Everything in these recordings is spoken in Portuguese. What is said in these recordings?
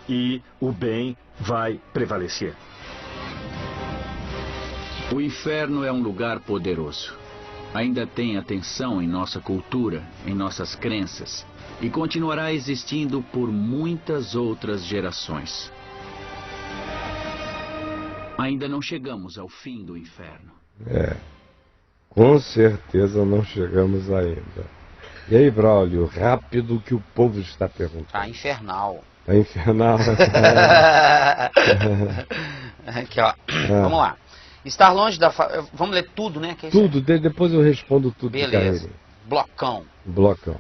e o bem vai prevalecer. O inferno é um lugar poderoso. Ainda tem atenção em nossa cultura, em nossas crenças, e continuará existindo por muitas outras gerações. Ainda não chegamos ao fim do inferno. Com certeza não chegamos ainda. E aí, Braulio, rápido que o povo está perguntando. Tá infernal. Tá infernal? Aqui, ó. Vamos lá. Estar longe da... Vamos ler tudo, né? Que é tudo, depois eu respondo tudo. Beleza. Blocão.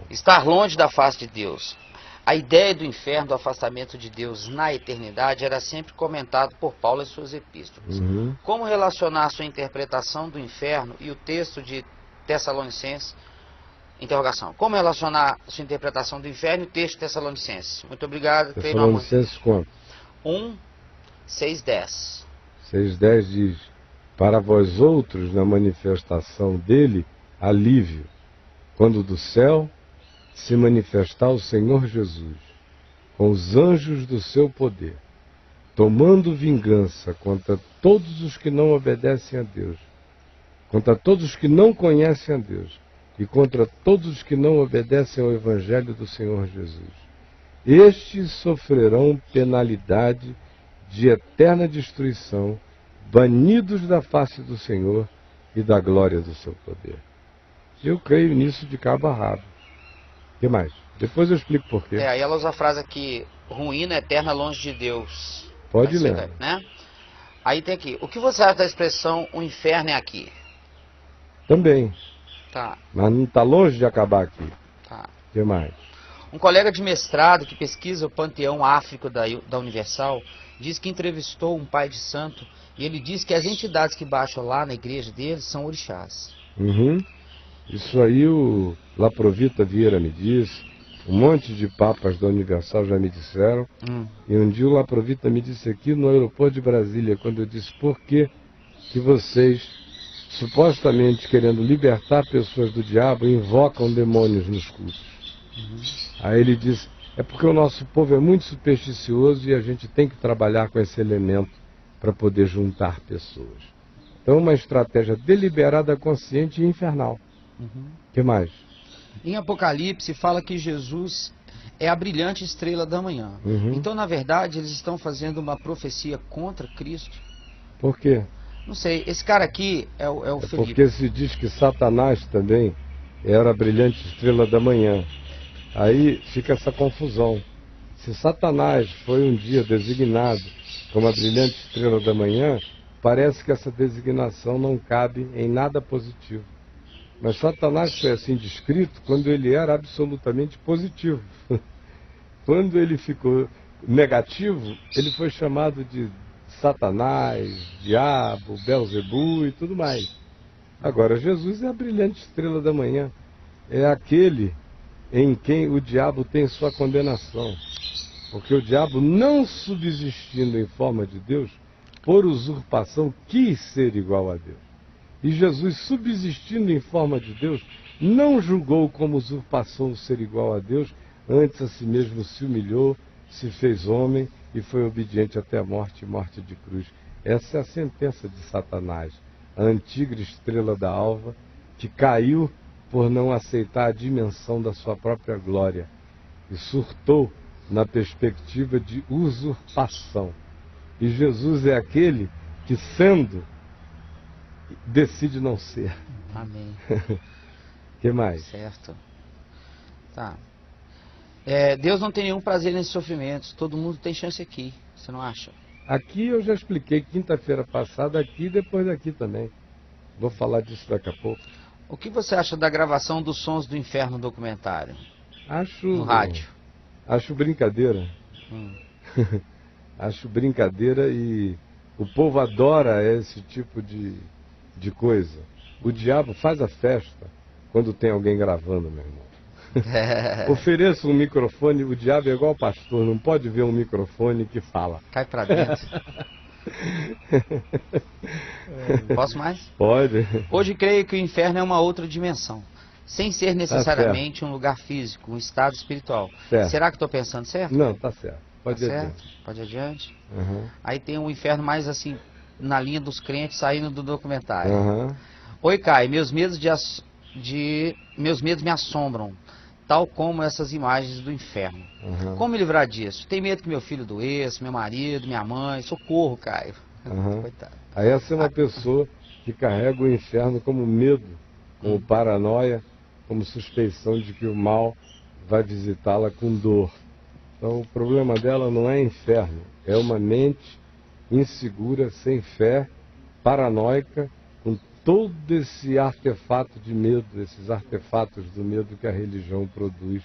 Estar longe da face de Deus. A ideia do inferno, do afastamento de Deus na eternidade, era sempre comentado por Paulo em suas epístolas. Como relacionar sua interpretação do inferno e o texto de Tessalonicenses? Interrogação. Como relacionar sua interpretação do inferno e o texto de Tessalonicenses? Muito obrigado. Tessalonicenses quanto? 1, 6, 10. 6:10 diz: para vós outros, na manifestação dele, alívio, quando do céu se manifestar o Senhor Jesus, com os anjos do seu poder, tomando vingança contra todos os que não obedecem a Deus, contra todos os que não conhecem a Deus, e contra todos os que não obedecem ao Evangelho do Senhor Jesus. Estes sofrerão penalidade de eterna destruição, banidos da face do Senhor e da glória do seu poder. Eu creio nisso de cabo a rabo. O que mais? Depois eu explico por quê. Aí ela usa a frase aqui: ruína eterna longe de Deus. Pode ler. Né? Aí tem aqui: o que você acha da expressão o inferno é aqui? Também. Tá. Mas não está longe de acabar aqui. Tá. O que mais? Um colega de mestrado que pesquisa o panteão áfrico da Universal diz que entrevistou um pai de santo e ele diz que as entidades que baixam lá na igreja deles são orixás. Isso aí o Laprovita Vieira me disse, um monte de papas da Universal já me disseram, e um dia o Laprovita me disse aqui no aeroporto de Brasília, quando eu disse: por que vocês, supostamente querendo libertar pessoas do diabo, invocam demônios nos cultos? Aí ele disse: é porque o nosso povo é muito supersticioso e a gente tem que trabalhar com esse elemento para poder juntar pessoas. Então, uma estratégia deliberada, consciente e infernal. O que mais? Em Apocalipse fala que Jesus é a brilhante estrela da manhã. Então, na verdade, eles estão fazendo uma profecia contra Cristo. Por quê? Não sei, esse cara aqui é o Felipe. Porque se diz que Satanás também era a brilhante estrela da manhã. Aí fica essa confusão. Se Satanás foi um dia designado como a brilhante estrela da manhã, parece que essa designação não cabe em nada positivo. Mas Satanás foi assim descrito quando ele era absolutamente positivo. Quando ele ficou negativo, ele foi chamado de Satanás, Diabo, Belzebu e tudo mais. Agora, Jesus é a brilhante estrela da manhã. É aquele em quem o diabo tem sua condenação. Porque o diabo, não subsistindo em forma de Deus, por usurpação quis ser igual a Deus. E Jesus, subsistindo em forma de Deus, não julgou como usurpação ser igual a Deus, antes a si mesmo se humilhou, se fez homem e foi obediente até a morte, morte de cruz. Essa é a sentença de Satanás, a antiga estrela da alva, que caiu por não aceitar a dimensão da sua própria glória e surtou na perspectiva de usurpação. E Jesus é aquele que, sendo, decide não ser. Amém. Que mais? Certo. Tá. Deus não tem nenhum prazer nesses sofrimentos. Todo mundo tem chance aqui. Você não acha? Aqui eu já expliquei quinta-feira passada, aqui e depois daqui também. Vou falar disso daqui a pouco. O que você acha da gravação dos Sons do Inferno documentário? No rádio. Acho brincadeira. Acho brincadeira e o povo adora esse tipo de coisa. O diabo faz a festa quando tem alguém gravando, meu irmão. Ofereça um microfone, o diabo é igual pastor, não pode ver um microfone que fala. Cai pra dentro. Posso mais? Pode. Hoje creio que o inferno é uma outra dimensão, sem ser necessariamente um lugar físico, um estado espiritual. Certo. Será que estou pensando certo? Não, tá certo. Pode ir certo? adiante. Pode ir adiante. Aí tem um inferno mais assim, na linha dos crentes, saindo do documentário. Oi, Caio, meus medos me assombram, tal como essas imagens do inferno. Como me livrar disso? Tenho medo que meu filho doeça, meu marido, minha mãe. Socorro, Caio. Coitado. Aí essa é uma pessoa que carrega o inferno como medo, como paranoia, como suspeição de que o mal vai visitá-la com dor. Então o problema dela não é inferno, é uma mente insegura, sem fé, paranoica, com todo esse artefato de medo, esses artefatos do medo que a religião produz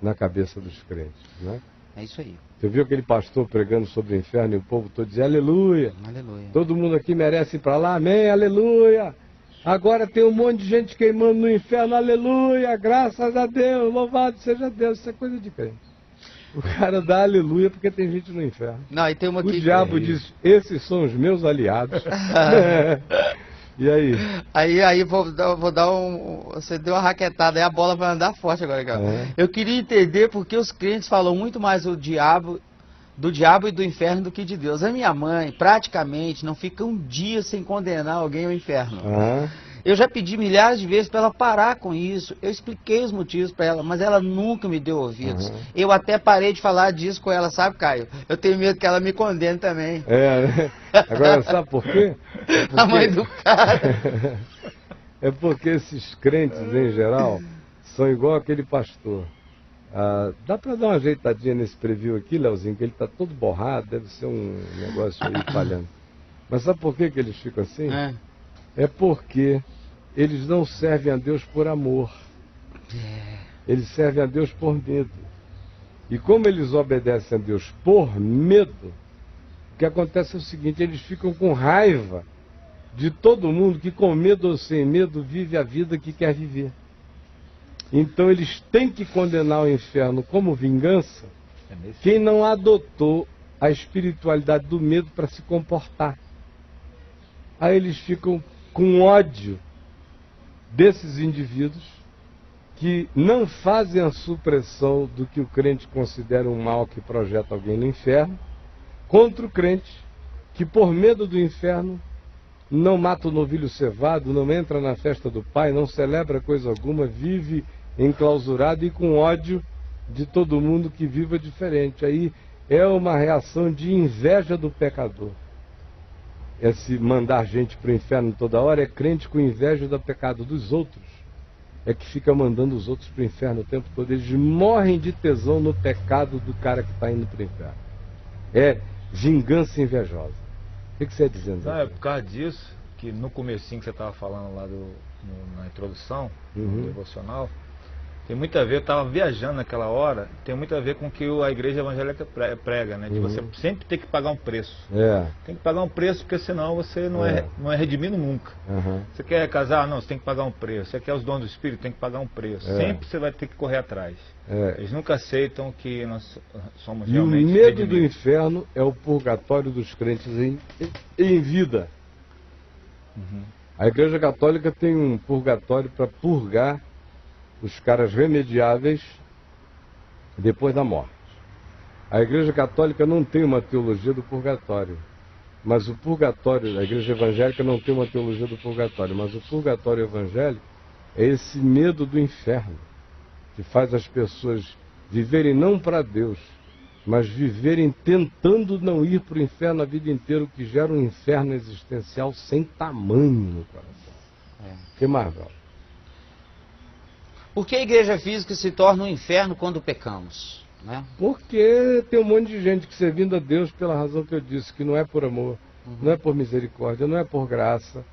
na cabeça dos crentes, né? É isso aí. Você viu aquele pastor pregando sobre o inferno e o povo todo dizia aleluia, aleluia. Todo mundo aqui merece ir para lá, amém, aleluia. Agora tem um monte de gente queimando no inferno, aleluia, graças a Deus, louvado seja Deus. Isso é coisa de crente. O cara dá aleluia porque tem gente no inferno. Não, e tem uma o diabo diz, esses são os meus aliados. E aí? Aí vou dar você deu uma raquetada, aí a bola vai andar forte agora, cara. Eu queria entender porque os crentes falam muito mais do diabo e do inferno do que de Deus. A minha mãe, praticamente, não fica um dia sem condenar alguém ao inferno. Eu já pedi milhares de vezes para ela parar com isso. Eu expliquei os motivos para ela, mas ela nunca me deu ouvidos. Eu até parei de falar disso com ela, sabe, Caio? Eu tenho medo que ela me condene também. Né? Agora, sabe por quê? Porque... A mãe do cara. É porque esses crentes, em geral, são igual aquele pastor. Dá para dar uma ajeitadinha nesse preview aqui, Leozinho, que ele está todo borrado, deve ser um negócio aí falhando. Mas sabe por que eles ficam assim? É porque eles não servem a Deus por amor. Eles servem a Deus por medo. E como eles obedecem a Deus por medo, o que acontece é o seguinte, eles ficam com raiva de todo mundo que com medo ou sem medo vive a vida que quer viver. Então eles têm que condenar o inferno como vingança quem não adotou a espiritualidade do medo para se comportar. Aí eles ficam com ódio desses indivíduos que não fazem a supressão do que o crente considera um mal que projeta alguém no inferno, contra o crente que por medo do inferno não mata o novilho cevado, não entra na festa do Pai, não celebra coisa alguma, vive enclausurado e com ódio de todo mundo que viva diferente. Aí é uma reação de inveja do pecador. Esse mandar gente para o inferno toda hora é crente com inveja do pecado dos outros. É que fica mandando os outros para o inferno o tempo todo. Eles morrem de tesão no pecado do cara que está indo para o inferno. É vingança invejosa. O que você está dizendo? Não, é por causa disso que no comecinho que você estava falando lá na introdução, no devocional, tem muito a ver, eu estava viajando naquela hora, tem muito a ver com o que a igreja evangélica prega, né? De você sempre ter que pagar um preço. Tem que pagar um preço, porque senão você não é redimido nunca. Você quer casar? Não, você tem que pagar um preço. Você quer os dons do Espírito? Tem que pagar um preço. Sempre você vai ter que correr atrás. Eles nunca aceitam que nós somos realmente redimidos. E o medo redimidos. do inferno é o purgatório dos crentes em vida. A Igreja Católica tem um purgatório para purgar os caras remediáveis depois da morte. A Igreja Católica não tem uma teologia do purgatório, mas o purgatório, a Igreja Evangélica não tem uma teologia do purgatório, mas o purgatório evangélico é esse medo do inferno, que faz as pessoas viverem não para Deus, mas viverem tentando não ir para o inferno a vida inteira, o que gera um inferno existencial sem tamanho no coração. Que mais, Val? Por que a igreja física se torna um inferno quando pecamos? Né? Porque tem um monte de gente que servindo a Deus pela razão que eu disse, que não é por amor, não é por misericórdia, não é por graça.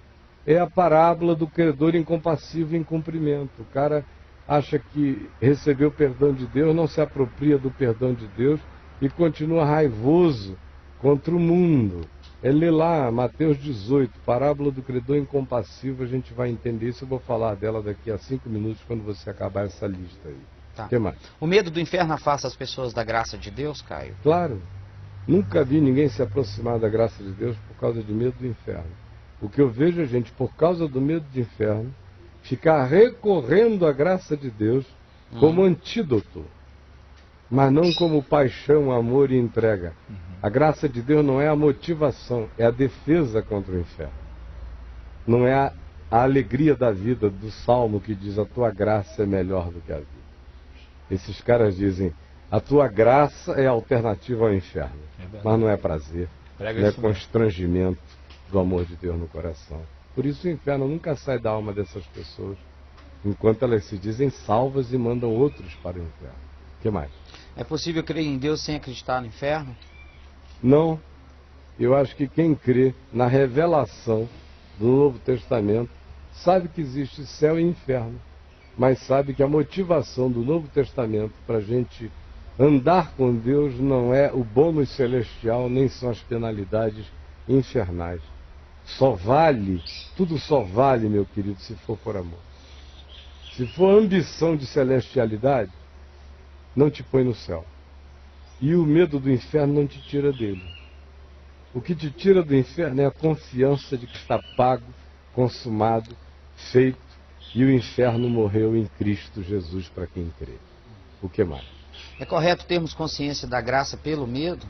É a parábola do credor incompassível em cumprimento. O cara acha que recebeu o perdão de Deus, não se apropria do perdão de Deus e continua raivoso contra o mundo. É ler lá Mateus 18, parábola do credor incompassível, a gente vai entender isso, eu vou falar dela daqui a 5 minutos quando você acabar essa lista aí. Tá. Que mais? O medo do inferno afasta as pessoas da graça de Deus, Caio? Claro. Nunca vi ninguém se aproximar da graça de Deus por causa de medo do inferno. O que eu vejo é gente, por causa do medo do inferno, ficar recorrendo à graça de Deus como antídoto mas não como paixão, amor e entrega. A graça de Deus não é a motivação, é a defesa contra o inferno. Não é a alegria da vida, do Salmo que diz: a tua graça é melhor do que a vida. Esses caras dizem: a tua graça é a alternativa ao inferno. Mas não é prazer, não é constrangimento do amor de Deus no coração. Por isso o inferno nunca sai da alma dessas pessoas, enquanto elas se dizem salvas e mandam outros para o inferno. O que mais? É possível crer em Deus sem acreditar no inferno? Não. Eu acho que quem crê na revelação do Novo Testamento sabe que existe céu e inferno, mas sabe que a motivação do Novo Testamento para a gente andar com Deus não é o bônus celestial, nem são as penalidades infernais. Só vale, tudo só vale, meu querido, se for por amor. Se for ambição de celestialidade, não te põe no céu. E o medo do inferno não te tira dele. O que te tira do inferno é a confiança de que está pago, consumado, feito, e o inferno morreu em Cristo Jesus para quem crê. O que mais? É correto termos consciência da graça pelo medo?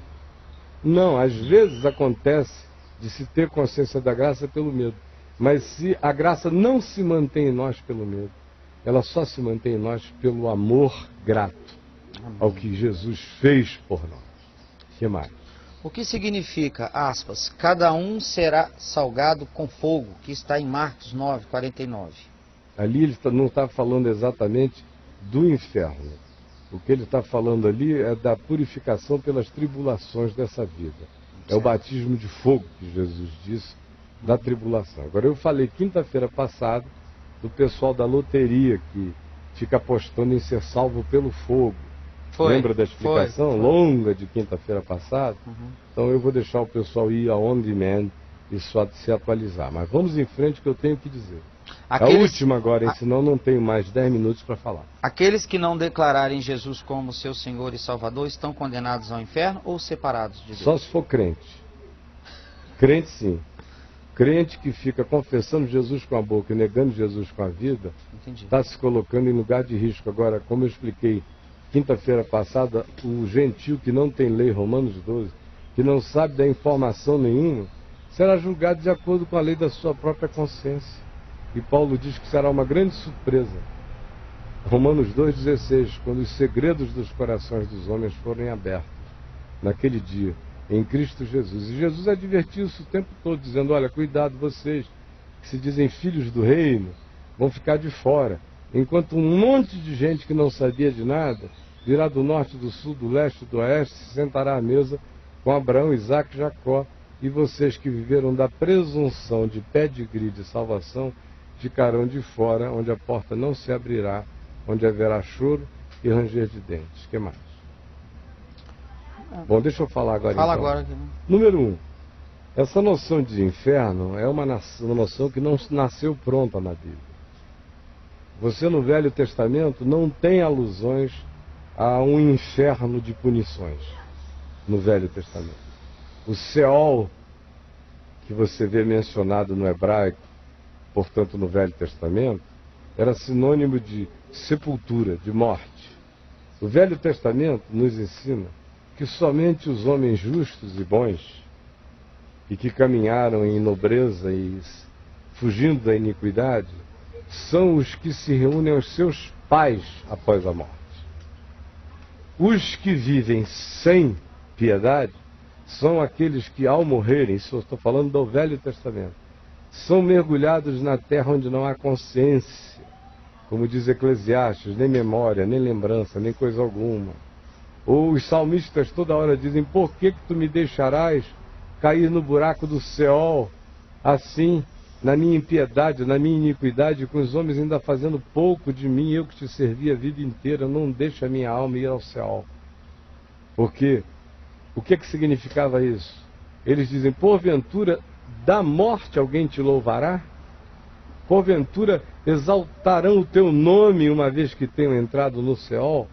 Não, às vezes acontece de se ter consciência da graça pelo medo. Mas se a graça não se mantém em nós pelo medo, ela só se mantém em nós pelo amor grato ao que Jesus fez por nós. O que mais? O que significa, aspas, cada um será salgado com fogo, que está em Marcos 9:49? Ali ele não está falando exatamente do inferno. O que ele está falando ali é da purificação pelas tribulações dessa vida. É o batismo de fogo que Jesus disse da tribulação. Agora, eu falei quinta-feira passada do pessoal da loteria que fica apostando em ser salvo pelo fogo. Lembra da explicação longa de quinta-feira passada? Então eu vou deixar o pessoal ir a on demand e só se atualizar. Mas vamos em frente que eu tenho que dizer. A última agora, senão não tenho mais 10 minutos para falar. Aqueles que não declararem Jesus como seu Senhor e Salvador estão condenados ao inferno ou separados de Deus? Só se for crente. Crente sim. Crente que fica confessando Jesus com a boca e negando Jesus com a vida, está se colocando em lugar de risco. Agora, como eu expliquei quinta-feira passada, o gentio que não tem lei, Romanos 12, que não sabe da informação nenhuma, será julgado de acordo com a lei da sua própria consciência. E Paulo diz que será uma grande surpresa. Romanos 2,16, quando os segredos dos corações dos homens forem abertos, naquele dia, em Cristo Jesus. E Jesus advertiu isso o tempo todo, dizendo: olha, cuidado, vocês que se dizem filhos do reino, vão ficar de fora. Enquanto um monte de gente que não sabia de nada, virá do norte, do sul, do leste, do oeste, se sentará à mesa com Abraão, Isaque e Jacó. E vocês que viveram da presunção de pedigree de salvação, ficarão de fora, onde a porta não se abrirá, onde haverá choro e ranger de dentes. O que mais? Bom, deixa eu falar agora. Fala então. agora. Número 1. Essa noção de inferno é uma noção que não nasceu pronta na Bíblia. Você no Velho Testamento não tem alusões a um inferno de punições no Velho Testamento. O Seol, que você vê mencionado no hebraico, portanto no Velho Testamento, era sinônimo de sepultura, de morte. O Velho Testamento nos ensina que somente os homens justos e bons, e que caminharam em nobreza e fugindo da iniquidade, são os que se reúnem aos seus pais após a morte. Os que vivem sem piedade são aqueles que, ao morrerem, isso eu estou falando do Velho Testamento, são mergulhados na terra onde não há consciência, como diz Eclesiastes, nem memória, nem lembrança, nem coisa alguma. Ou os salmistas toda hora dizem: por que tu me deixarás cair no buraco do Seol, assim, na minha impiedade, na minha iniquidade, com os homens ainda fazendo pouco de mim, eu que te servi a vida inteira, não deixa a minha alma ir ao Seol. Porque o que significava isso? Eles dizem: porventura da morte alguém te louvará? Porventura exaltarão o teu nome uma vez que tenham entrado no Seol?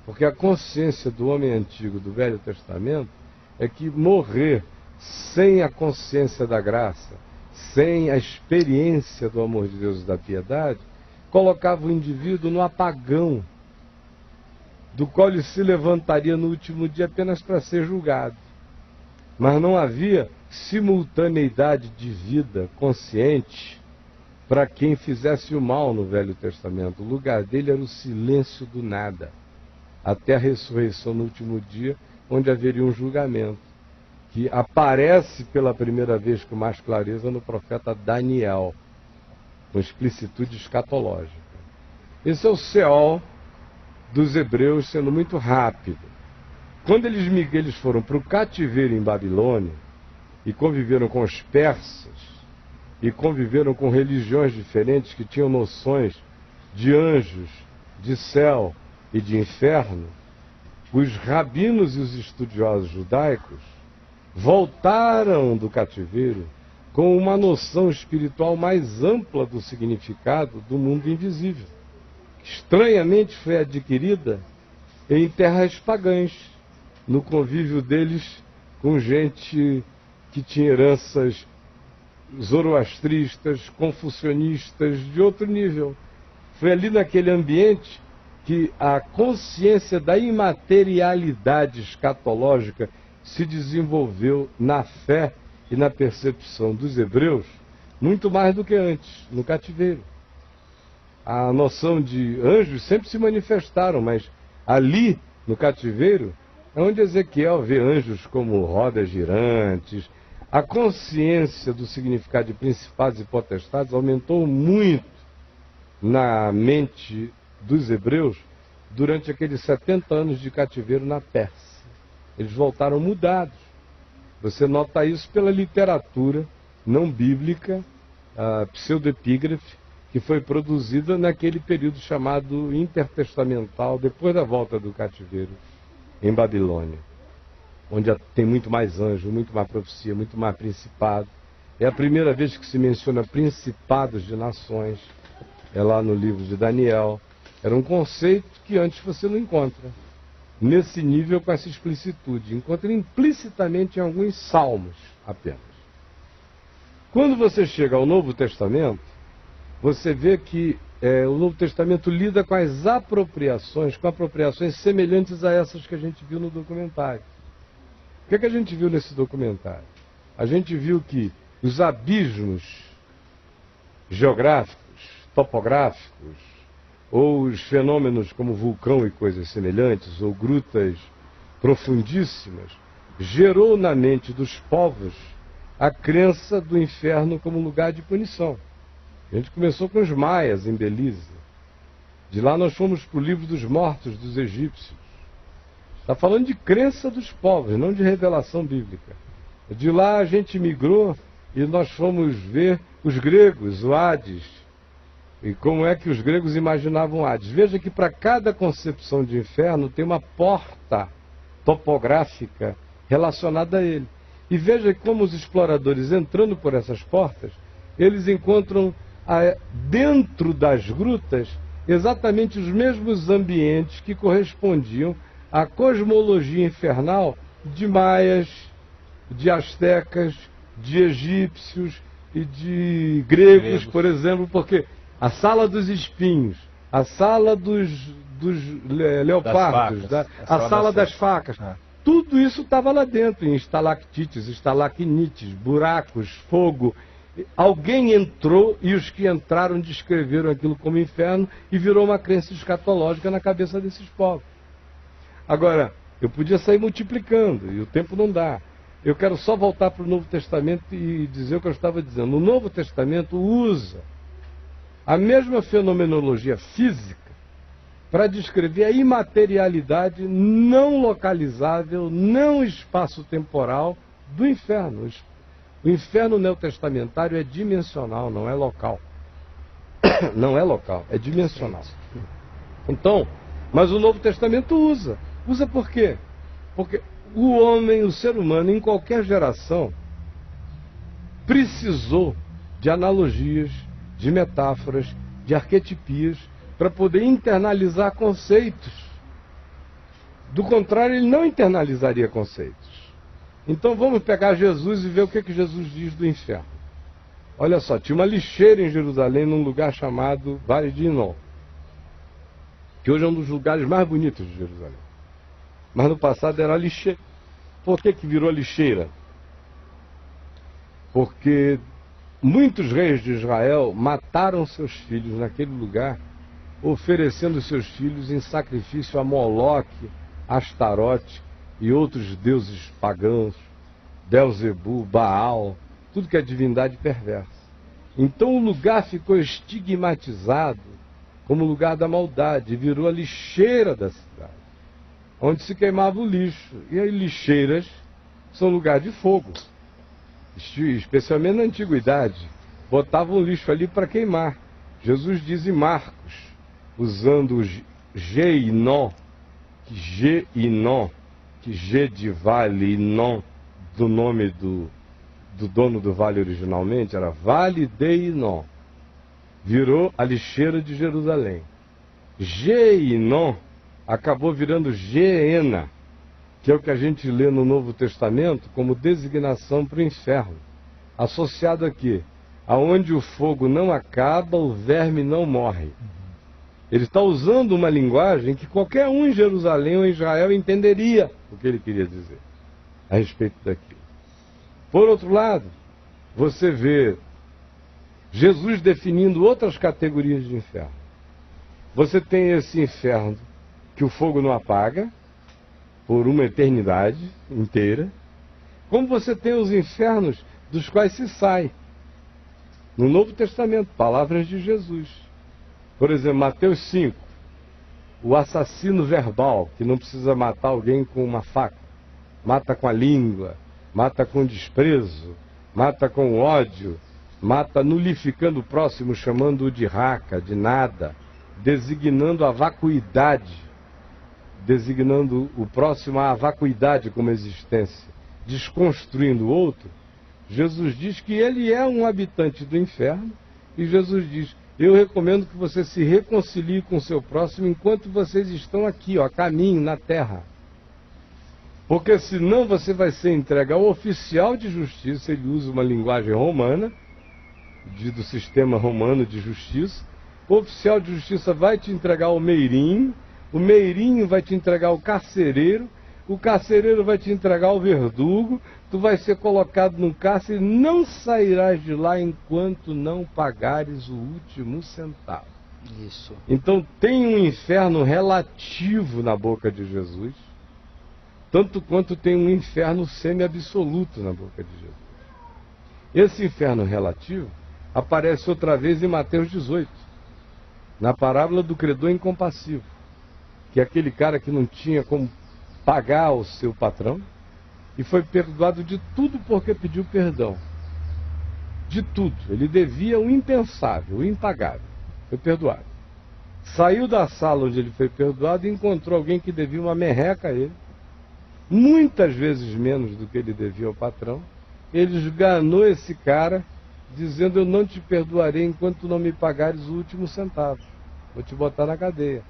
Porque a consciência do homem antigo do Velho Testamento é que morrer sem a consciência da graça, sem a experiência do amor de Deus e da piedade, colocava o indivíduo no apagão do qual ele se levantaria no último dia apenas para ser julgado. Mas não havia simultaneidade de vida consciente para quem fizesse o mal no Velho Testamento. O lugar dele era o silêncio do nada, até a ressurreição no último dia, onde haveria um julgamento, que aparece pela primeira vez com mais clareza no profeta Daniel, com explicitude escatológica. Esse é o Seol dos hebreus, sendo muito rápido. Quando eles foram para o cativeiro em Babilônia, e conviveram com os persas, e conviveram com religiões diferentes que tinham noções de anjos, de céu e de inferno, os rabinos e os estudiosos judaicos voltaram do cativeiro com uma noção espiritual mais ampla do significado do mundo invisível, que estranhamente foi adquirida em terras pagãs, no convívio deles com gente que tinha heranças zoroastristas, confucionistas, de outro nível. Foi ali naquele ambiente que a consciência da imaterialidade escatológica se desenvolveu na fé e na percepção dos hebreus, muito mais do que antes, no cativeiro. A noção de anjos sempre se manifestaram, mas ali, no cativeiro, é onde Ezequiel vê anjos como rodas girantes. A consciência do significado de principados e potestades aumentou muito na mente dos hebreus durante aqueles 70 anos de cativeiro na Pérsia. Eles voltaram mudados. Você nota isso pela literatura não bíblica, a pseudoepígrafe, que foi produzida naquele período chamado intertestamental, depois da volta do cativeiro em Babilônia, onde tem muito mais anjo, muito mais profecia, muito mais principado. É a primeira vez que se menciona principados de nações, é lá no livro de Daniel. Era um conceito que antes você não encontra nesse nível, com essa explicitude. Encontra implicitamente em alguns salmos apenas. Quando você chega ao Novo Testamento, você vê que o Novo Testamento lida com as apropriações, com apropriações semelhantes a essas que a gente viu no documentário. O que é que a gente viu nesse documentário? A gente viu que os abismos geográficos, topográficos, ou os fenômenos como vulcão e coisas semelhantes, ou grutas profundíssimas, gerou na mente dos povos a crença do inferno como lugar de punição. A gente começou com os maias em Belize. De lá nós fomos para o livro dos mortos dos egípcios. Está falando de crença dos povos, não de revelação bíblica. De lá a gente migrou e nós fomos ver os gregos, o Hades, e como é que os gregos imaginavam Hades. Veja que para cada concepção de inferno tem uma porta topográfica relacionada a ele. E veja como os exploradores, entrando por essas portas, eles encontram dentro das grutas exatamente os mesmos ambientes que correspondiam à cosmologia infernal de maias, de astecas, de egípcios e de gregos, por exemplo, porque a sala dos espinhos, a sala dos leopardos, a sala das facas, tudo isso estava lá dentro, em estalactites, estalacnites, buracos, fogo. Alguém entrou e os que entraram descreveram aquilo como inferno e virou uma crença escatológica na cabeça desses povos. Agora, eu podia sair multiplicando e o tempo não dá. Eu quero só voltar para o Novo Testamento e dizer o que eu estava dizendo. O Novo Testamento usa a mesma fenomenologia física para descrever a imaterialidade não localizável, não espaço-temporal do inferno. O inferno neotestamentário é dimensional, não é local. Não é local, é dimensional. Então, mas o Novo Testamento usa. Usa por quê? Porque o homem, o ser humano, em qualquer geração, precisou de analogias, de metáforas, de arquetipias, para poder internalizar conceitos. Do contrário, ele não internalizaria conceitos. Então vamos pegar Jesus e ver o que Jesus diz do inferno. Olha só, tinha uma lixeira em Jerusalém, num lugar chamado Vale de Inom. que hoje é um dos lugares mais bonitos de Jerusalém. Mas no passado era lixeira. Por que virou lixeira? Porque muitos reis de Israel mataram seus filhos naquele lugar, oferecendo seus filhos em sacrifício a Moloque, Astarote e outros deuses pagãos, Belzebu, Baal, tudo que é divindade perversa. Então o lugar ficou estigmatizado como lugar da maldade, virou a lixeira da cidade, onde se queimava o lixo. E as lixeiras são lugar de fogo, especialmente na antiguidade. Botavam lixo ali para queimar. Jesus diz em Marcos, usando o Geinon, que G de vale e non do nome do dono do vale originalmente, era Vale de Inon. Virou a lixeira de Jerusalém. Geinon acabou virando Geena, que é o que a gente lê no Novo Testamento como designação para o inferno. Associado aqui, aonde o fogo não acaba, o verme não morre. Ele está usando uma linguagem que qualquer um em Jerusalém ou em Israel entenderia o que ele queria dizer a respeito daquilo. Por outro lado, você vê Jesus definindo outras categorias de inferno. Você tem esse inferno que o fogo não apaga por uma eternidade inteira, como você tem os infernos dos quais se sai. No Novo Testamento, palavras de Jesus. Por exemplo, Mateus 5, o assassino verbal, que não precisa matar alguém com uma faca, mata com a língua, mata com desprezo, mata com ódio, mata nulificando o próximo, chamando-o de raca, de nada, designando a vacuidade, designando o próximo à vacuidade como existência, desconstruindo o outro. Jesus diz que ele é um habitante do inferno, e Jesus diz: eu recomendo que você se reconcilie com o seu próximo enquanto vocês estão aqui, a caminho, na terra. Porque senão você vai ser entregue ao oficial de justiça. Ele usa uma linguagem romana, do sistema romano de justiça. O oficial de justiça vai te entregar ao meirinho, o meirinho vai te entregar ao carcereiro, o carcereiro vai te entregar ao verdugo, tu vai ser colocado num cárcere e não sairás de lá enquanto não pagares o último centavo. Isso. Então tem um inferno relativo na boca de Jesus, tanto quanto tem um inferno semi-absoluto na boca de Jesus. Esse inferno relativo aparece outra vez em Mateus 18, na parábola do credor incompassivo, que é aquele cara que não tinha como pagar o seu patrão e foi perdoado de tudo porque pediu perdão. De tudo. Ele devia o impensável, o impagável. Foi perdoado. Saiu da sala onde ele foi perdoado e encontrou alguém que devia uma merreca a ele, muitas vezes menos do que ele devia ao patrão. Ele esganou esse cara, dizendo: eu não te perdoarei enquanto não me pagares o último centavo. Vou te botar na cadeia.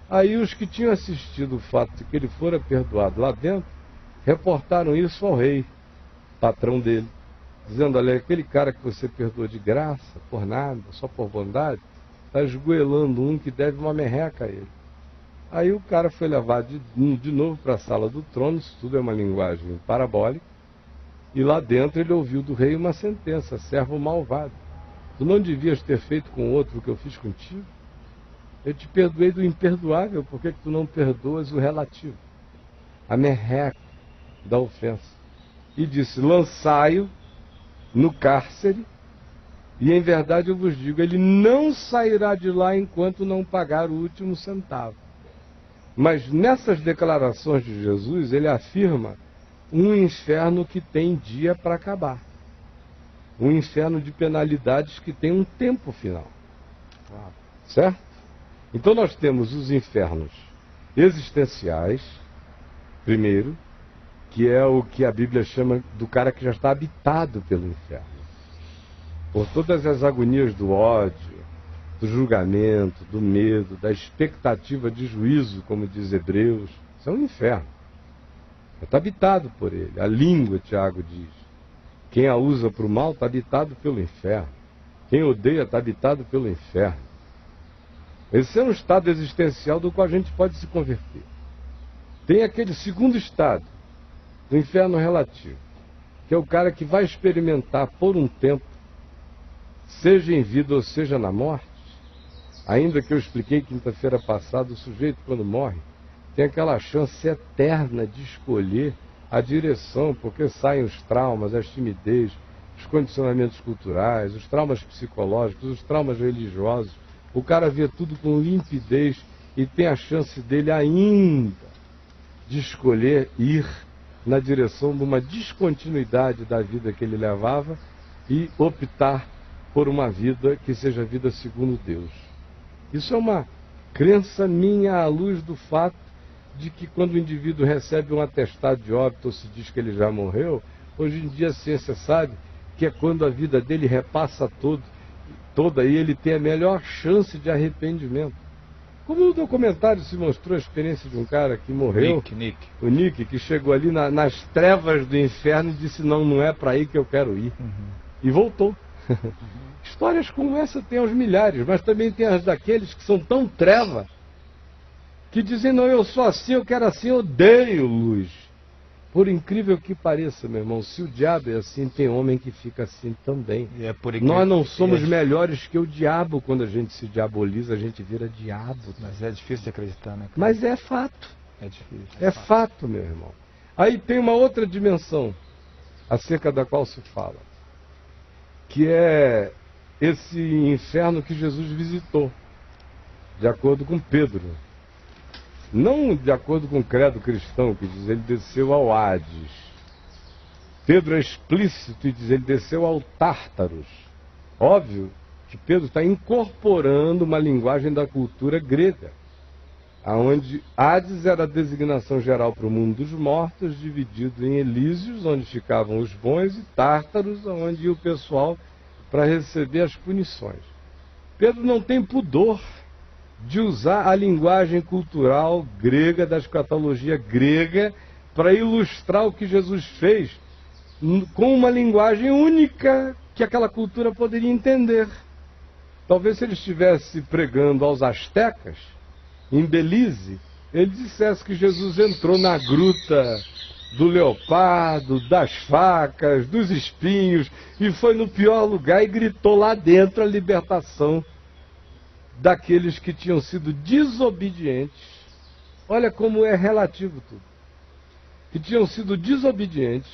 Aí os que tinham assistido o fato de que ele fora perdoado lá dentro, reportaram isso ao rei, patrão dele, dizendo: olha, aquele cara que você perdoou de graça, por nada, só por bondade, está esgoelando um que deve uma merreca a ele. Aí o cara foi levado de novo para a sala do trono, isso tudo é uma linguagem parabólica, e lá dentro ele ouviu do rei uma sentença: servo malvado, tu não devias ter feito com o outro o que eu fiz contigo? Eu te perdoei do imperdoável, por que tu não perdoas o relativo? A merreca da ofensa. E disse: lançai-o no cárcere, e em verdade eu vos digo, ele não sairá de lá enquanto não pagar o último centavo. Mas nessas declarações de Jesus, ele afirma um inferno que tem dia para acabar. Um inferno de penalidades que tem um tempo final. Certo? Então nós temos os infernos existenciais, primeiro, que é o que a Bíblia chama do cara que já está habitado pelo inferno. Por todas as agonias do ódio, do julgamento, do medo, da expectativa de juízo, como diz Hebreus. Isso é um inferno. Está habitado por ele. A língua, Tiago diz, quem a usa para o mal está habitado pelo inferno. Quem odeia está habitado pelo inferno. Esse é um estado existencial do qual a gente pode se converter. Tem aquele segundo estado, do inferno relativo, que é o cara que vai experimentar por um tempo, seja em vida ou seja na morte, ainda que eu expliquei quinta-feira passada, o sujeito quando morre tem aquela chance eterna de escolher a direção, porque saem os traumas, as timidez, os condicionamentos culturais, os traumas psicológicos, os traumas religiosos. O cara vê tudo com limpidez e tem a chance dele ainda de escolher ir na direção de uma descontinuidade da vida que ele levava e optar por uma vida que seja vida segundo Deus. Isso é uma crença minha à luz do fato de que quando o indivíduo recebe um atestado de óbito ou se diz que ele já morreu, hoje em dia a ciência sabe que é quando a vida dele repassa toda e ele tem a melhor chance de arrependimento. Como no documentário se mostrou a experiência de um cara que morreu, o Nick, que chegou ali nas trevas do inferno e disse, não é para aí que eu quero ir. E voltou. Histórias como essa tem aos milhares, mas também tem as daqueles que são tão treva, que dizem, não, eu sou assim, eu quero assim, eu odeio luz. Por incrível que pareça, meu irmão, se o diabo é assim, tem homem que fica assim também. Nós não somos melhores que o diabo. Quando a gente se diaboliza, a gente vira diabo. Mas é difícil de acreditar, né? Mas é fato. É difícil. É fato, meu irmão. Aí tem uma outra dimensão acerca da qual se fala, que é esse inferno que Jesus visitou, de acordo com Pedro. Não de acordo com o credo cristão, que diz ele desceu ao Hades. Pedro é explícito e diz ele desceu ao Tártaros. Óbvio que Pedro está incorporando uma linguagem da cultura grega, onde Hades era a designação geral para o mundo dos mortos, dividido em Elísios, onde ficavam os bons, e Tártaros, onde ia o pessoal para receber as punições. Pedro não tem pudor de usar a linguagem cultural grega, da escatologia grega, para ilustrar o que Jesus fez com uma linguagem única que aquela cultura poderia entender. Talvez se ele estivesse pregando aos astecas, em Belize, ele dissesse que Jesus entrou na gruta do leopardo, das facas, dos espinhos, e foi no pior lugar e gritou lá dentro a libertação daqueles que tinham sido desobedientes. Olha como é relativo tudo. Que tinham sido desobedientes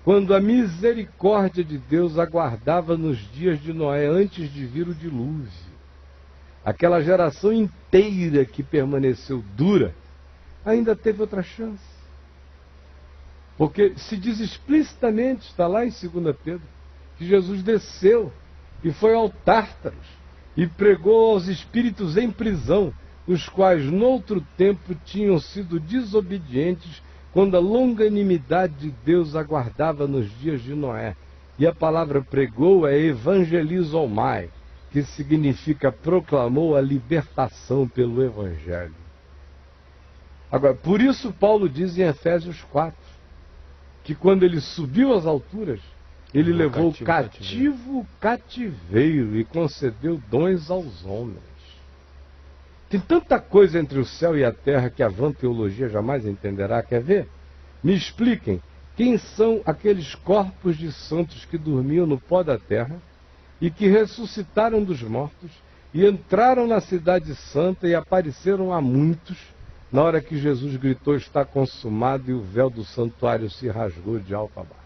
quando a misericórdia de Deus aguardava nos dias de Noé, antes de vir o dilúvio. Aquela geração inteira que permaneceu dura, ainda teve outra chance. Porque se diz explicitamente, está lá em 2 Pedro, que Jesus desceu e foi ao Tártaros e pregou aos espíritos em prisão, os quais noutro tempo tinham sido desobedientes, quando a longanimidade de Deus aguardava nos dias de Noé. E a palavra pregou é evangelizomai, que significa proclamou a libertação pelo Evangelho. Agora, por isso Paulo diz em Efésios 4, que quando ele subiu às alturas, ele levou o cativo cativeiro e concedeu dons aos homens. Tem tanta coisa entre o céu e a terra que a vã teologia jamais entenderá. Quer ver? Me expliquem quem são aqueles corpos de santos que dormiam no pó da terra e que ressuscitaram dos mortos e entraram na cidade santa e apareceram a muitos na hora que Jesus gritou, está consumado, e o véu do santuário se rasgou de alto a baixo.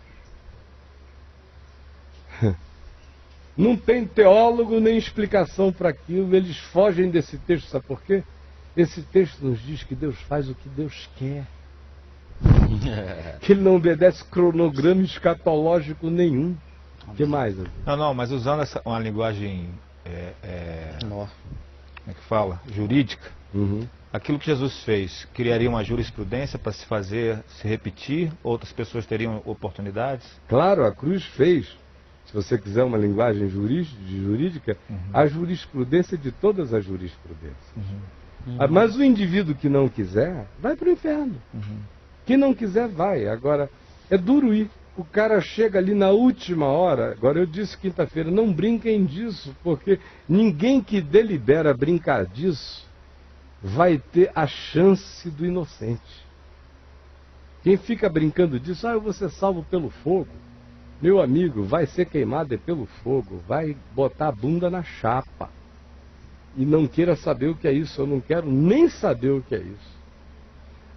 Não tem teólogo nem explicação para aquilo, eles fogem desse texto, sabe por quê? Esse texto nos diz que Deus faz o que Deus quer. Que ele não obedece cronograma escatológico nenhum. O que mais? Não, mas usando uma linguagem, como é que fala? Jurídica, aquilo que Jesus fez, criaria uma jurisprudência para se repetir, outras pessoas teriam oportunidades? Claro, a cruz fez. Se você quiser uma linguagem jurídica, a jurisprudência de todas as jurisprudências. Mas o indivíduo que não quiser, vai para o inferno. Quem não quiser, vai. Agora, é duro ir. o cara chega ali na última hora. Agora eu disse quinta-feira, não brinquem disso, porque ninguém que delibera brincar disso vai ter a chance do inocente. Quem fica brincando disso, eu vou ser salvo pelo fogo. Meu amigo, vai ser queimado pelo fogo, vai botar a bunda na chapa. E não queira saber o que é isso, eu não quero nem saber o que é isso.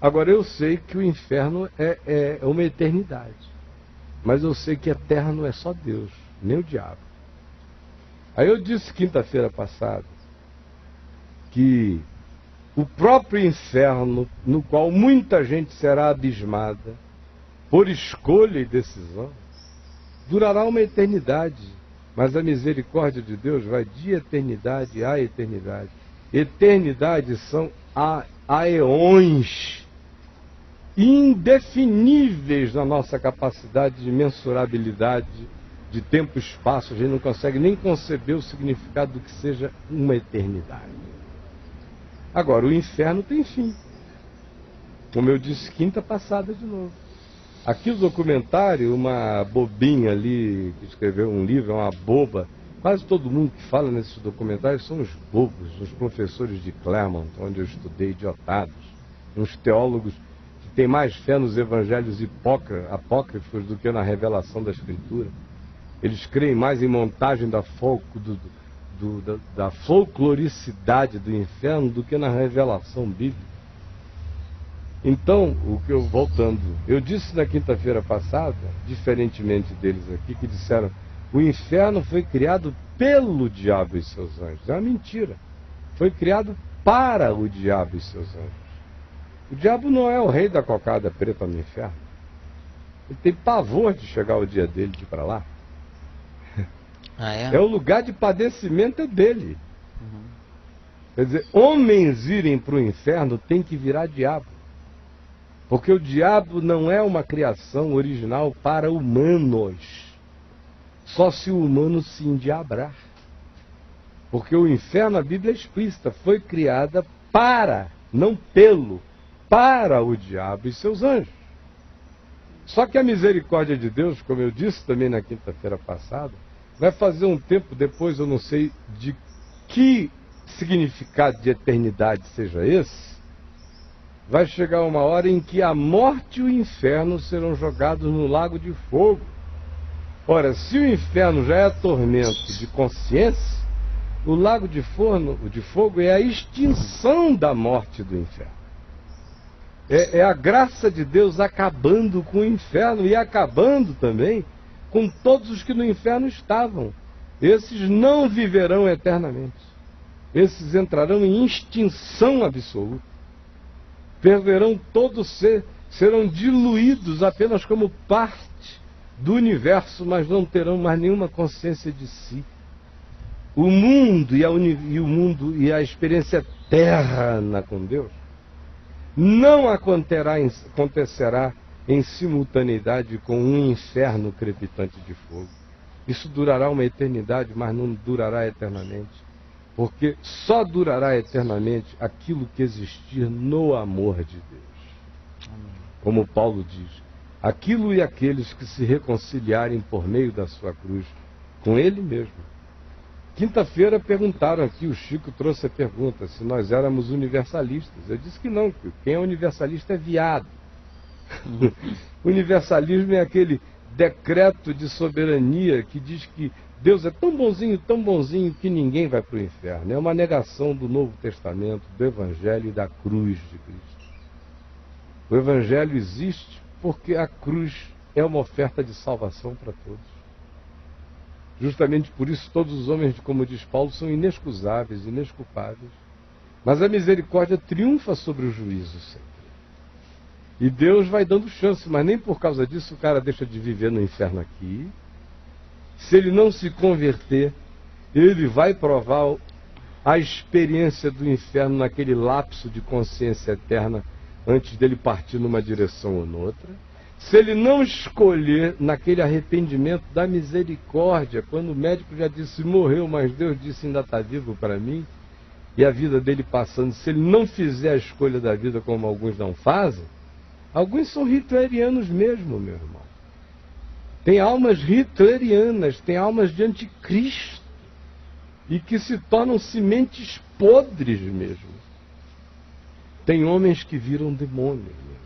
Agora eu sei que o inferno é uma eternidade. Mas eu sei que eterno é só Deus, nem o diabo. Aí eu disse quinta-feira passada que o próprio inferno, no qual muita gente será abismada, por escolha e decisão, durará uma eternidade. Mas a misericórdia de Deus vai de eternidade a eternidade. Eternidade são aeões indefiníveis na nossa capacidade de mensurabilidade de tempo e espaço. A gente não consegue nem conceber o significado do que seja uma eternidade. Agora, o inferno tem fim. Como eu disse quinta passada de novo. Aqui o documentário, uma bobinha ali que escreveu um livro, é uma boba. Quase todo mundo que fala nesses documentários são os bobos, os professores de Claremont, onde eu estudei, idiotados. Uns teólogos que têm mais fé nos evangelhos apócrifos do que na revelação da Escritura. Eles creem mais em montagem da folcloricidade do inferno do que na revelação bíblica. Então, voltando, eu disse na quinta-feira passada, diferentemente deles aqui, que disseram o inferno foi criado pelo diabo e seus anjos. É uma mentira. Foi criado para o diabo e seus anjos. O diabo não é o rei da cocada preta no inferno. Ele tem pavor de chegar o dia dele de ir para lá. É o lugar de padecimento dele. Quer dizer, homens irem para o inferno tem que virar diabo. Porque o diabo não é uma criação original para humanos. Só se o humano se endiabrar. Porque o inferno, a Bíblia é explícita, foi criada para, não para o diabo e seus anjos. Só que a misericórdia de Deus, como eu disse também na quinta-feira passada, vai fazer um tempo depois, eu não sei de que significado de eternidade seja esse, vai chegar uma hora em que a morte e o inferno serão jogados no lago de fogo. Ora, se o inferno já é tormento de consciência, o lago de fogo é a extinção da morte do inferno. É a graça de Deus acabando com o inferno e acabando também com todos os que no inferno estavam. Esses não viverão eternamente. Esses entrarão em extinção absoluta. Perderão todo ser, serão diluídos apenas como parte do universo, mas não terão mais nenhuma consciência de si. O mundo e a experiência eterna com Deus não acontecerá em simultaneidade com um inferno crepitante de fogo. Isso durará uma eternidade, mas não durará eternamente. Porque só durará eternamente aquilo que existir no amor de Deus. Amém. Como Paulo diz, aquilo e aqueles que se reconciliarem por meio da sua cruz com Ele mesmo. Quinta-feira perguntaram aqui, o Chico trouxe a pergunta, se nós éramos universalistas. Eu disse que não, que quem é universalista é viado. Universalismo é aquele decreto de soberania que diz que Deus é tão bonzinho que ninguém vai para o inferno. É uma negação do Novo Testamento, do Evangelho e da cruz de Cristo. O Evangelho existe porque a cruz é uma oferta de salvação para todos. Justamente por isso todos os homens, como diz Paulo, são inexcusáveis, inesculpáveis. Mas a misericórdia triunfa sobre o juízo sempre. E Deus vai dando chance, mas nem por causa disso o cara deixa de viver no inferno aqui. Se ele não se converter, ele vai provar a experiência do inferno naquele lapso de consciência eterna antes dele partir numa direção ou noutra. Se ele não escolher naquele arrependimento da misericórdia, quando o médico já disse morreu, mas Deus disse ainda está vivo para mim, e a vida dele passando, se ele não fizer a escolha da vida como alguns não fazem, alguns são hitlerianos mesmo, meu irmão. Tem almas hitlerianas, tem almas de anticristo, e que se tornam sementes podres mesmo. Tem homens que viram demônios mesmo.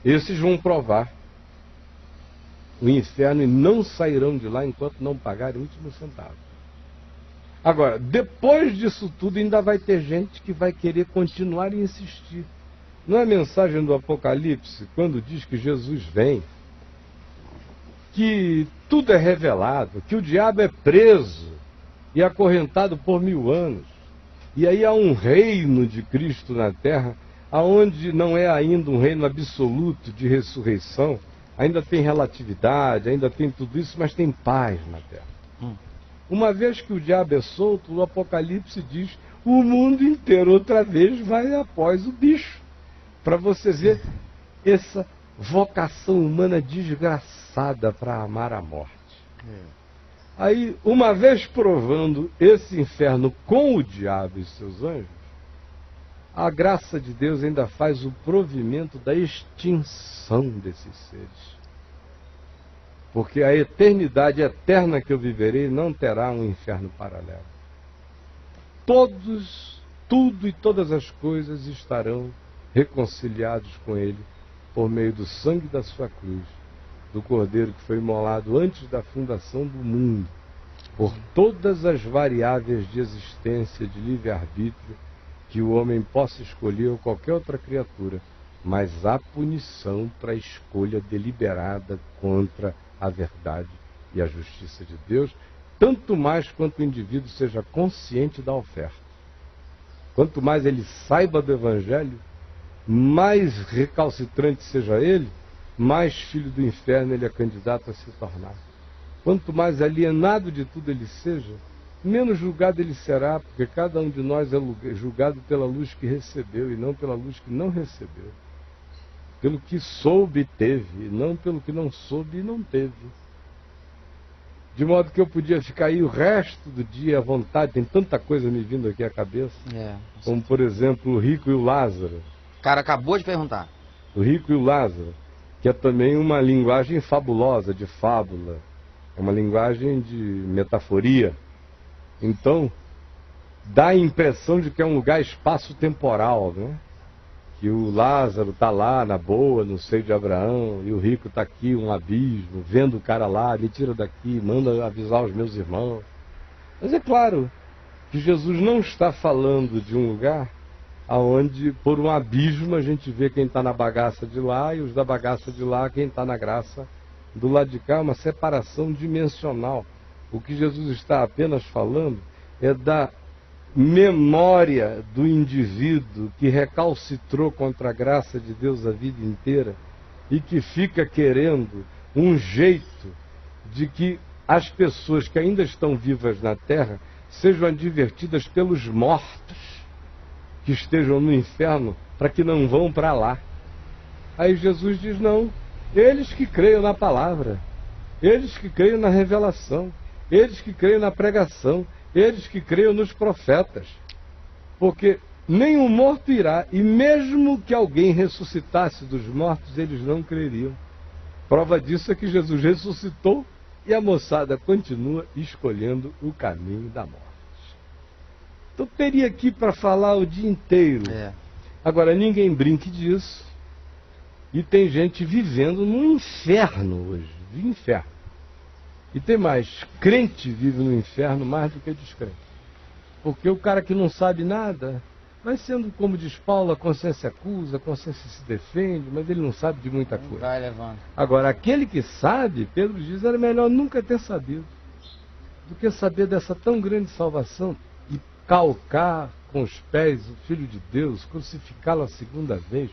Esses vão provar o inferno e não sairão de lá enquanto não pagarem o último centavo. Agora, depois disso tudo, ainda vai ter gente que vai querer continuar e insistir. Não é a mensagem do Apocalipse, quando diz que Jesus vem, que tudo é revelado, que o diabo é preso e acorrentado por 1000 anos. E aí há um reino de Cristo na terra, aonde não é ainda um reino absoluto de ressurreição, ainda tem relatividade, ainda tem tudo isso, mas tem paz na terra. Uma vez que o diabo é solto, o Apocalipse diz, o mundo inteiro outra vez vai após o bicho. Para você ver essa vocação humana desgraçada para amar a morte. Aí, uma vez provando esse inferno com o diabo e seus anjos, a graça de Deus ainda faz o provimento da extinção desses seres. Porque a eternidade eterna que eu viverei não terá um inferno paralelo. Tudo e todas as coisas estarão reconciliados com Ele por meio do sangue da sua cruz, do Cordeiro que foi imolado antes da fundação do mundo, por todas as variáveis de existência, de livre-arbítrio, que o homem possa escolher ou qualquer outra criatura, mas há punição para a escolha deliberada contra a verdade e a justiça de Deus, tanto mais quanto o indivíduo seja consciente da oferta. Quanto mais ele saiba do Evangelho, mais recalcitrante seja ele, mais filho do inferno ele é candidato a se tornar. Quanto mais alienado de tudo ele seja, menos julgado ele será, porque cada um de nós é julgado pela luz que recebeu e não pela luz que não recebeu. Pelo que soube e teve, e não pelo que não soube e não teve. De modo que eu podia ficar aí o resto do dia à vontade, tem tanta coisa me vindo aqui à cabeça, como por exemplo o rico e o Lázaro. O cara acabou de perguntar. O rico e o Lázaro, que é também uma linguagem fabulosa, de fábula, é uma linguagem de metaforia. Então, dá a impressão de que é um lugar espaço-temporal, né? Que o Lázaro está lá, na boa, no seio de Abraão, e o rico está aqui, um abismo, vendo o cara lá, me tira daqui, manda avisar os meus irmãos. Mas é claro que Jesus não está falando de um lugar aonde, por um abismo, a gente vê quem está na bagaça de lá, e os da bagaça de lá, quem está na graça do lado de cá, é uma separação dimensional. O que Jesus está apenas falando é da memória do indivíduo que recalcitrou contra a graça de Deus a vida inteira e que fica querendo um jeito de que as pessoas que ainda estão vivas na terra sejam advertidas pelos mortos que estejam no inferno para que não vão para lá. Aí Jesus diz, não, eles que creiam na palavra, eles que creiam na revelação, eles que creiam na pregação, eles que creiam nos profetas, porque nenhum morto irá, e mesmo que alguém ressuscitasse dos mortos, eles não creriam. Prova disso é que Jesus ressuscitou e a moçada continua escolhendo o caminho da morte. Então teria aqui para falar o dia inteiro. Agora, ninguém brinque disso, e tem gente vivendo no inferno hoje, de inferno. E tem mais, crente vive no inferno mais do que descrente. Porque o cara que não sabe nada, vai sendo, como diz Paulo, a consciência acusa, a consciência se defende, mas ele não sabe de muita coisa. Vai levando. Agora, aquele que sabe, Pedro diz, era melhor nunca ter sabido, do que saber dessa tão grande salvação e calcar com os pés o Filho de Deus, crucificá-lo a segunda vez,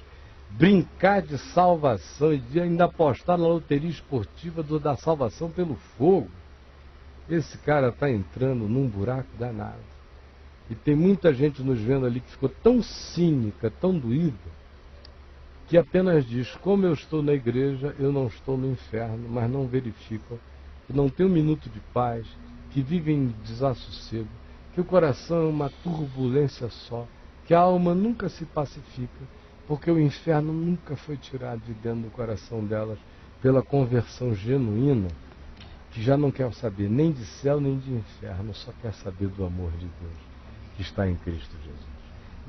brincar de salvação e de ainda apostar na loteria esportiva da salvação pelo fogo. Esse cara está entrando num buraco danado. E tem muita gente nos vendo ali que ficou tão cínica, tão doída, que apenas diz, como eu estou na igreja, eu não estou no inferno, mas não verificam, que não tem um minuto de paz, que vivem em desassossego, que o coração é uma turbulência só, que a alma nunca se pacifica, porque o inferno nunca foi tirado de dentro do coração delas, pela conversão genuína, que já não quer saber nem de céu nem de inferno, só quer saber do amor de Deus, que está em Cristo Jesus.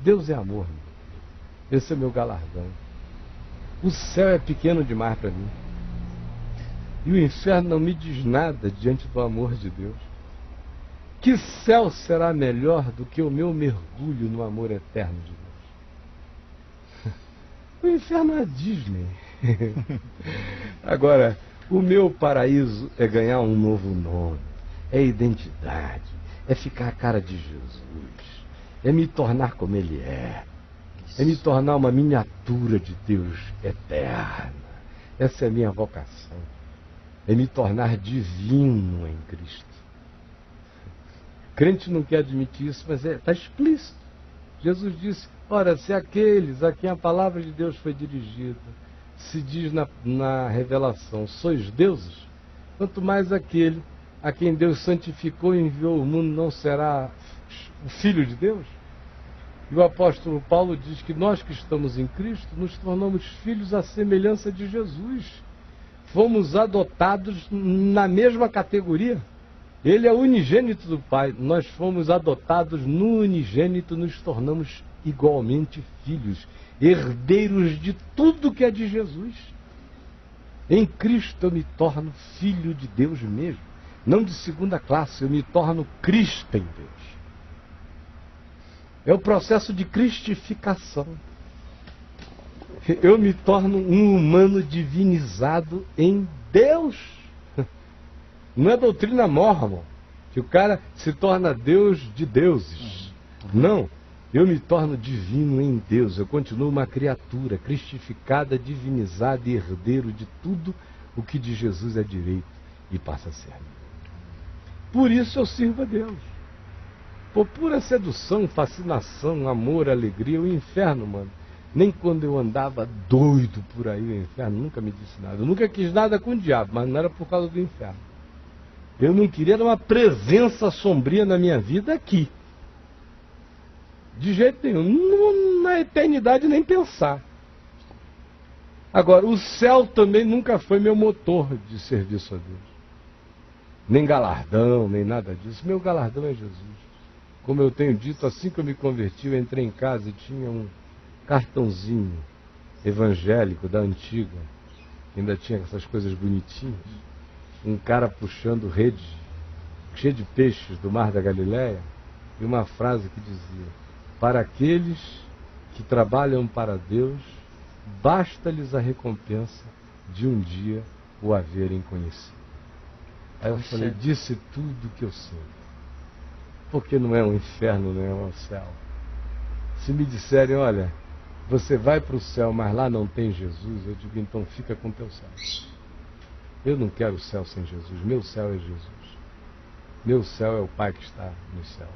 Deus é amor, meu. Esse é meu galardão. O céu é pequeno demais para mim. E o inferno não me diz nada diante do amor de Deus. Que céu será melhor do que o meu mergulho no amor eterno de Deus? O inferno é a Disney. Agora, o meu paraíso é ganhar um novo nome, é identidade, é ficar a cara de Jesus, é me tornar como Ele é me tornar uma miniatura de Deus eterna. Essa é a minha vocação, é me tornar divino em Cristo. Crente não quer admitir isso, mas está explícito. Jesus disse, ora, se aqueles a quem a palavra de Deus foi dirigida, se diz na revelação, sois deuses, quanto mais aquele a quem Deus santificou e enviou ao mundo não será o Filho de Deus? E o apóstolo Paulo diz que nós que estamos em Cristo nos tornamos filhos à semelhança de Jesus. Fomos adotados na mesma categoria. Ele é o unigênito do Pai. Nós fomos adotados no unigênito, nos tornamos igualmente filhos, herdeiros de tudo que é de Jesus. Em Cristo eu me torno filho de Deus mesmo. Não de segunda classe, eu me torno Cristo em Deus. É o processo de cristificação. Eu me torno um humano divinizado em Deus. Não é doutrina mórmon, que o cara se torna Deus de deuses. Não, eu me torno divino em Deus. Eu continuo uma criatura cristificada, divinizada e herdeiro de tudo o que de Jesus é direito e passa a ser. Por isso eu sirvo a Deus. Por pura sedução, fascinação, amor, alegria, o inferno, mano. Nem quando eu andava doido por aí, o inferno nunca me disse nada. Eu nunca quis nada com o diabo, mas não era por causa do inferno. Eu não queria uma presença sombria na minha vida aqui. De jeito nenhum. Na eternidade nem pensar. Agora, o céu também nunca foi meu motor de serviço a Deus. Nem galardão, nem nada disso. Meu galardão é Jesus. Como eu tenho dito, assim que eu me converti, eu entrei em casa e tinha um cartãozinho evangélico da antiga, que ainda tinha essas coisas bonitinhas. Um cara puxando rede, cheia de peixes do Mar da Galileia, e uma frase que dizia, para aqueles que trabalham para Deus, basta-lhes a recompensa de um dia o haverem conhecido. Aí eu falei, disse tudo o que eu sei. Porque não é um inferno, não é um céu. Se me disserem, olha, você vai para o céu, mas lá não tem Jesus, eu digo, então fica com teu céu. Eu não quero o céu sem Jesus. Meu céu é Jesus. Meu céu é o Pai que está nos céus.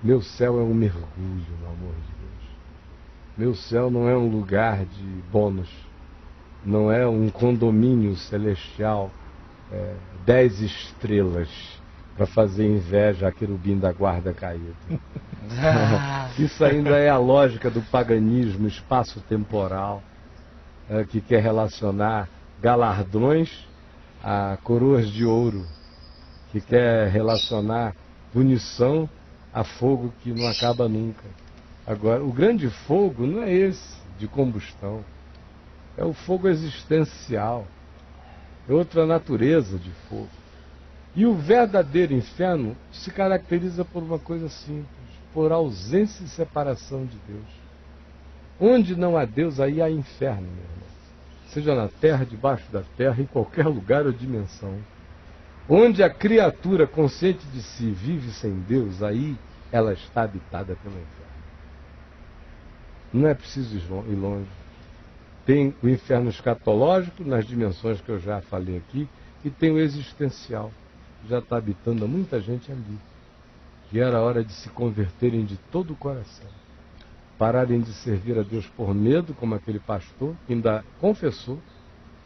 Meu céu é um mergulho no amor de Deus. Meu céu não é um lugar de bônus. Não é um condomínio celestial, 10 estrelas, para fazer inveja a querubim da guarda caído. Isso ainda é a lógica do paganismo espaço-temporal, que quer relacionar galardões a coroas de ouro, que quer relacionar punição a fogo que não acaba nunca. Agora, o grande fogo não é esse de combustão, é o fogo existencial, é outra natureza de fogo. E o verdadeiro inferno se caracteriza por uma coisa simples, por ausência e separação de Deus. Onde não há Deus, aí há inferno, meu irmão. Seja na terra, debaixo da terra, em qualquer lugar ou dimensão. Onde a criatura consciente de si vive sem Deus, aí ela está habitada pelo inferno. Não é preciso ir longe. Tem o inferno escatológico, nas dimensões que eu já falei aqui, e tem o existencial. Já está habitando muita gente ali. E era hora de se converterem de todo o coração. Pararem de servir a Deus por medo, como aquele pastor, que ainda confessou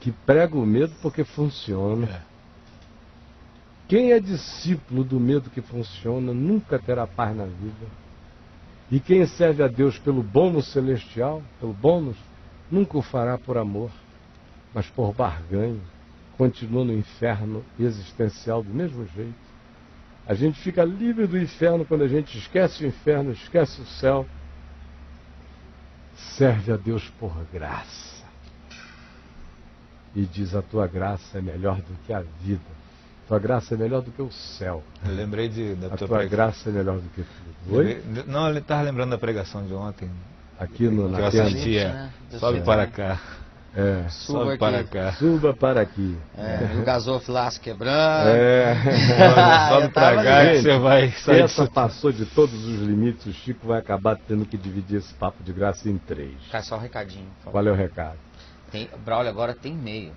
que prega o medo porque funciona. Quem é discípulo do medo que funciona nunca terá paz na vida. E quem serve a Deus pelo bônus celestial, pelo bônus, nunca o fará por amor. mas por barganha, continua no inferno existencial do mesmo jeito. A gente fica livre do inferno quando a gente esquece o inferno, esquece o céu, serve a Deus por graça. E diz, a tua graça é melhor do que a vida. A tua graça é melhor do que o céu. Eu lembrei a tua graça é melhor do que tudo. Oi? Não, ele estava lembrando da pregação de ontem. Aqui no que eu assistia. Sobe para cá. Sobe para cá. Suba para aqui. O gasofilaço quebrando. Sobe para cá que você vai sair. Essa passou de todos os limites. O Chico vai acabar tendo que dividir esse papo de graça em 3. Cara, só um recadinho. Qual é o recado? Braulio agora tem e-mail.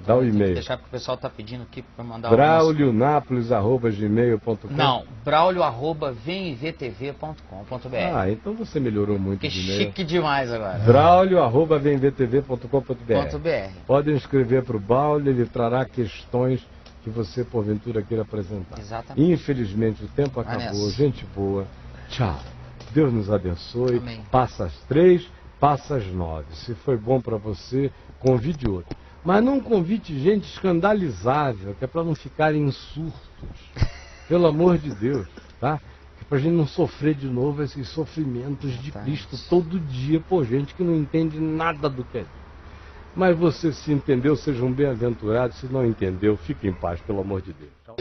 Dá o e-mail. Deixar porque o pessoal está pedindo aqui para mandar braulionapolis@gmail.com. Não, braulio@vemvtv.com.br. Então você melhorou muito o e-mail. Chique demais agora. braulio@vemvtv.com.br. Podem escrever para o Braulio, ele trará questões que você porventura queira apresentar. Exatamente. Infelizmente o tempo acabou. Gente boa. Tchau. Deus nos abençoe. Amém. Passa às 3, passa às 9. Se foi bom para você, convide outro. Mas não convide gente escandalizável, que é para não ficarem em surtos. Pelo amor de Deus, tá? Que é para a gente não sofrer de novo esses sofrimentos de Cristo todo dia por gente que não entende nada do que é. Mas você se entendeu, seja um bem-aventurado. Se não entendeu, fique em paz, pelo amor de Deus. Tchau.